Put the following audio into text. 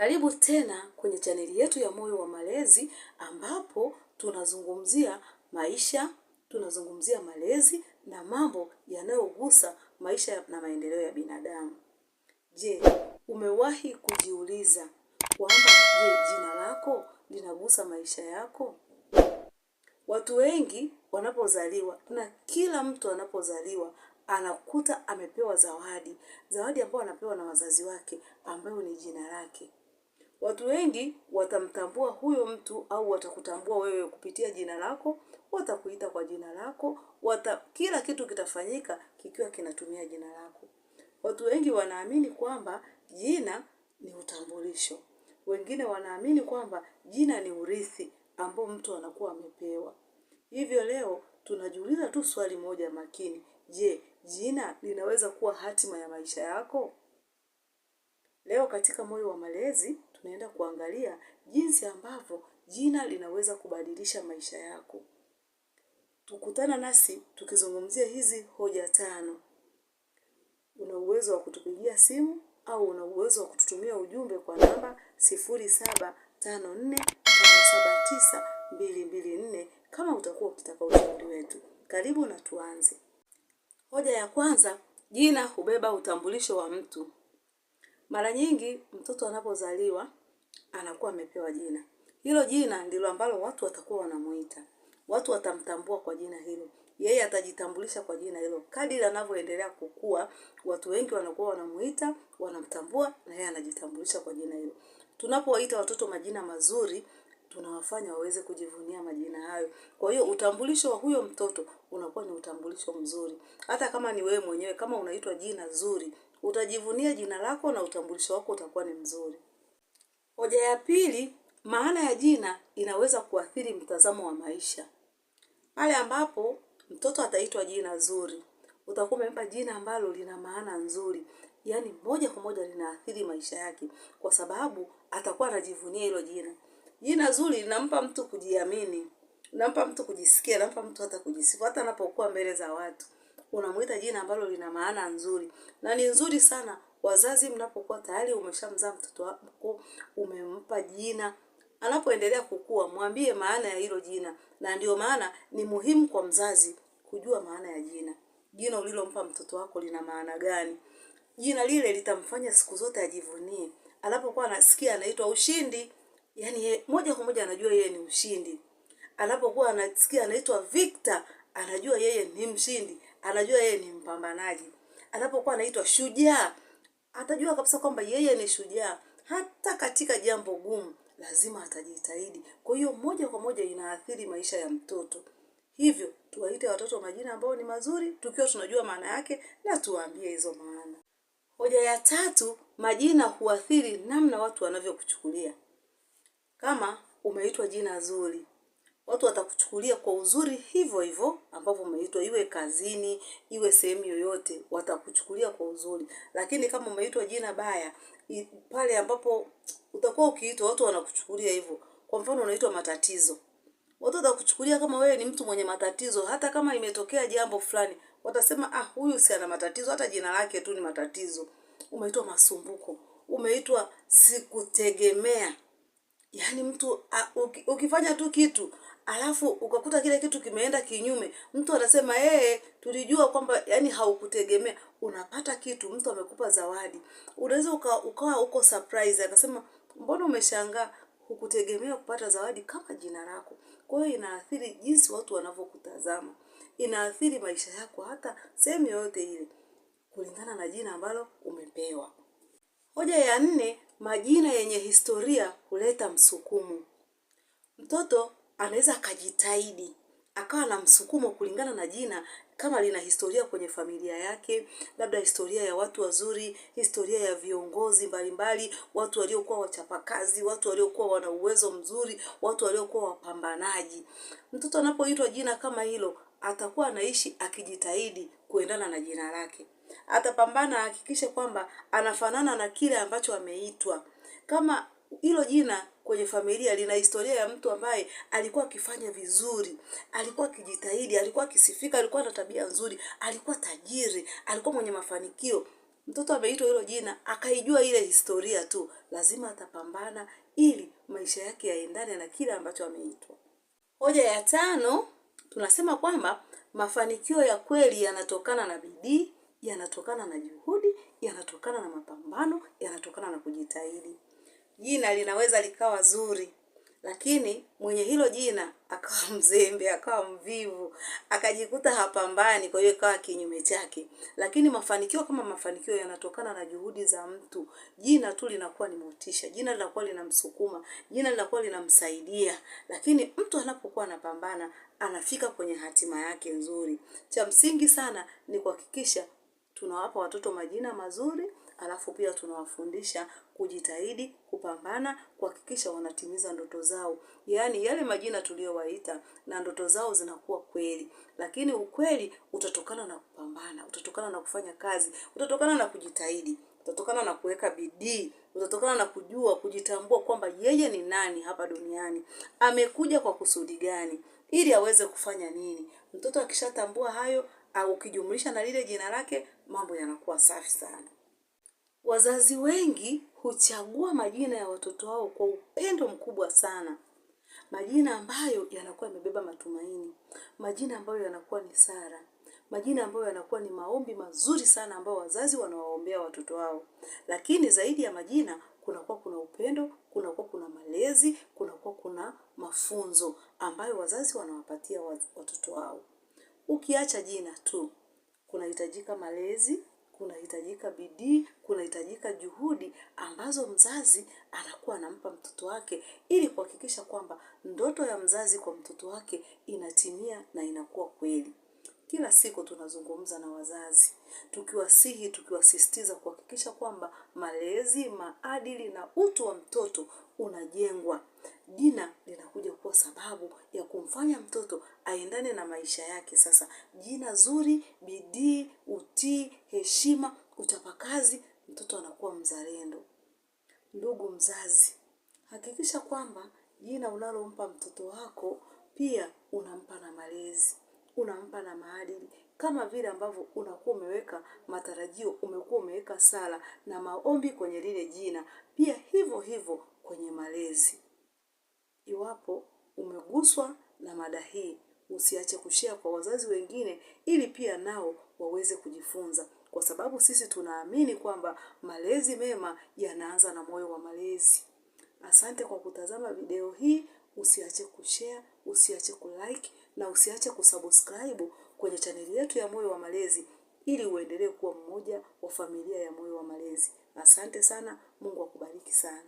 Karibu tena kwenye chaneli yetu ya Moyo wa Malezi, ambapo tunazungumzia maisha, tunazungumzia malezi na mambo yanayogusa maisha na maendeleo ya binadamu. Je, umewahi kujiuliza kwamba jina lako linagusa maisha yako? Watu wengi wanapozaliwa, na kila mtu anapozaliwa anakuta amepewa zawadi ambayo anapewa na wazazi wake, ambayo ni jina lake. Watu wengi watamtambua huyo mtu au watakutambua wewe kupitia jina lako, watakuita kwa jina lako, kila kitu kitafanyika kikiwa kinatumia jina lako. Watu wengi wanaamini kwamba jina ni utambulisho. Wengine wanaamini kwamba jina ni urithi ambao mtu anakuwa amepewa. Hivyo leo tunajiuliza tu swali moja makini. Je, jina linaweza kuwa hatima ya maisha yako? Leo katika Moyo wa Malezi tunaenda kuangalia jinsi ambavyo jina linaweza kubadilisha maisha yako. Tukutana nasi tukizungumzia hizi hoja 5. Una uwezo wa kutupigia simu au una uwezo wa kututumia ujumbe kwa namba 0754579224 kama utakuwa ukitaka ushauri wetu. Karibu na tuanze. Hoja ya kwanza, jina hubeba utambulisho wa mtu. Mara nyingi mtoto anapozaliwa anakuwa amepewa jina. Hilo jina ndilo ambalo watu watakuwa wanamuita. Watu watamtambua kwa jina hilo. Yeye atajitambulisha kwa jina hilo. Kadiri anavyoendelea kukua, watu wengi wanakuwa wanamuita, wanamtambua na yeye anajitambulisha kwa jina hilo. Tunapowaita watoto majina mazuri, tunawafanya waweze kujivunia majina hayo. Kwa hiyo utambulisho wa huyo mtoto unakuwa ni utambulisho mzuri. Hata kama ni wewe mwenyewe, kama unaitwa jina zuri, utajivunia jina lako na utambulisho wako utakuwa ni mzuri. Hoja ya pili, maana ya jina inaweza kuathiri mtazamo wa maisha. Pale ambapo mtoto ataitwa jina zuri, utakuwa umempa jina ambalo lina maana nzuri. Yaani moja kwa moja linaathiri maisha yake, kwa sababu atakuwa anajivunia hilo jina. Jina zuri linampa mtu kujiamini, linampa mtu kujisikia, linampa mtu hata kujisifu. Hata anapokuwa mbele za watu, unamuita jina ambalo lina maana nzuri. Na ni nzuri sana wazazi mnapokuwa tayari umeshamzaa mtoto wako, umempa jina. Anapoendelea kukua, mwambie maana ya hilo jina. Na ndio maana ni muhimu kwa mzazi kujua maana ya jina. Jina ulilompa mtoto wako lina maana gani? Jina lile litamfanya siku zote ajivunie. Anapokuwa anasikia anaitwa Ushindi, yani moja kwa moja anajua yeye ni ushindi. Anapokuwa anasikia anaitwa Victor, anajua yeye ni mshindi, anajua yeye ni mpambanaji. Anapokuwa anaitwa Shujaa, atajua kabisa kwamba yeye ni shujaa. Hata katika jambo gumu lazima atajitahidi. Kwa hiyo moja kwa moja inaathiri maisha ya mtoto. Hivyo tuwaite watoto majina ambayo ni mazuri, tukiwa tunajua maana yake na tuwaambie hizo maana. Hoja ya tatu, majina huathiri namna watu wanavyokuchukulia. Kama umeitwa jina zuri, watu watakuchukulia kwa uzuri hivyo hivyo ambavyo umeitwa, iwe kazini, iwe sehemu yoyote, watakuchukulia kwa uzuri. Lakini kama umeitwa jina baya, pale ambapo utakuwa ukiitwa watu wanakuchukulia hivyo. Kwa mfano unaitwa Matatizo, watu watakuchukulia kama wewe ni mtu mwenye matatizo. Hata kama imetokea jambo fulani, watasema huyu si ana matatizo, hata jina lake tu ni Matatizo. Umeitwa Masumbuko, umeitwa Sikutegemea. Yaani mtu ukifanya tu kitu alafu ukakuta kile kitu kimeenda kinyume, mtu anasema tulijua kwamba yani haukutegemea. Unapata kitu, mtu amekupa zawadi, unaweza ukawa uko surprise, akasema mbona umeshangaa, hukutegemea kupata zawadi kama jina lako. Kwa hiyo inaathiri jinsi watu wanavyokutazama, inaathiri maisha yako hata sehemu yoyote ile, kulingana na jina ambalo umepewa. Hoja ya 4, majina yenye historia huleta msukumo. Mtoto anaweza akajitahidi, akawa na msukumo kulingana na jina kama lina historia kwenye familia yake, labda historia ya watu wazuri, historia ya viongozi mbalimbali, watu waliokuwa wachapakazi, watu waliokuwa wana uwezo mzuri, watu waliokuwa wapambanaji. Mtoto anapoitwa jina kama hilo, atakuwa anaishi akijitahidi kuendana na jina lake. Atapambana ahakikishe kwamba anafanana na kile ambacho ameitwa. Kama hilo jina kwenye familia lina historia ya mtu ambaye alikuwa akifanya vizuri, alikuwa akijitahidi, alikuwa akisifika, alikuwa na tabia nzuri, alikuwa tajiri, alikuwa mwenye mafanikio, mtoto ameitwa hilo jina akaijua ile historia tu, lazima atapambana ili maisha yake yaendane na kile ambacho ameitwa. Hoja ya 5, tunasema kwamba mafanikio ya kweli yanatokana na bidii, yanatokana na juhudi, yanatokana na mapambano, yanatokana na kujitahidi. Jina linaweza likawa zuri, lakini mwenye hilo jina akawa mzembe, akawa mvivu, akajikuta hapambani, kwa hiyo ikawa kinyume chake. Lakini mafanikio kama mafanikio yanatokana na juhudi za mtu, jina tu linakuwa ni motisha, jina linakuwa linamsukuma, jina linakuwa linamsaidia. Lakini mtu anapokuwa anapambana, anafika kwenye hatima yake nzuri. Cha msingi sana ni kuhakikisha tunawapa watoto majina mazuri, alafu pia tunawafundisha kujitahidi, kupambana, kuhakikisha wanatimiza ndoto zao. Yaani yale majina tuliyowaita na ndoto zao zinakuwa kweli. Lakini ukweli utatokana na kupambana, utatokana na kufanya kazi, utatokana na kujitahidi, utatokana na kuweka bidii, utatokana na kujua, kujitambua kwamba yeye ni nani hapa duniani. Amekuja kwa kusudi gani? Ili aweze kufanya nini? Mtoto akishatambua hayo, au ukijumlisha na lile jina lake, mambo yanakuwa safi sana. Wazazi wengi huchagua majina ya watoto wao kwa upendo mkubwa sana. Majina ambayo yanakuwa yamebeba matumaini, majina ambayo yanakuwa ni sala, majina ambayo yanakuwa ni maombi mazuri sana ambayo wazazi wanawaombea watoto wao. Lakini zaidi ya majina kunakuwa kuna upendo, kunakuwa kuna malezi, kunakuwa kuna mafunzo ambayo wazazi wanawapatia watoto wao. Ukiacha jina tu, kunahitajika malezi, kunahitajika bidii, kunahitajika juhudi ambazo mzazi anakuwa anampa mtoto wake ili kuhakikisha kwamba ndoto ya mzazi kwa mtoto wake inatimia na inakuwa kweli. Kila siku tunazungumza na wazazi, tukiwasihi, tukiwasisitiza kuhakikisha kwamba malezi, maadili na utu wa mtoto unajengwa. Jina linakuja kuwa sababu ya kumfanya mtoto aendane na maisha yake. Sasa jina zuri, bidii, utii, heshima, utapakazi, mtoto anakuwa mzalendo. Ndugu mzazi, hakikisha kwamba jina unalompa mtoto wako pia unampa na malezi, unampa na maadili. Kama vile ambavyo unakuwa umeweka matarajio, umekuwa umeweka sala na maombi kwenye lile jina, pia hivyo hivyo kwenye malezi. Iwapo umeguswa na mada hii, usiache kushare kwa wazazi wengine ili pia nao waweze kujifunza. Kwa sababu sisi tunaamini kwamba malezi mema yanaanza na moyo wa malezi. Asante kwa kutazama video hii, usiache kushare, usiache kulike na usiache kusubscribe kwenye chaneli yetu ya Moyo wa Malezi ili uendelee kuwa mmoja wa familia ya Moyo wa Malezi. Asante sana, Mungu akubariki sana.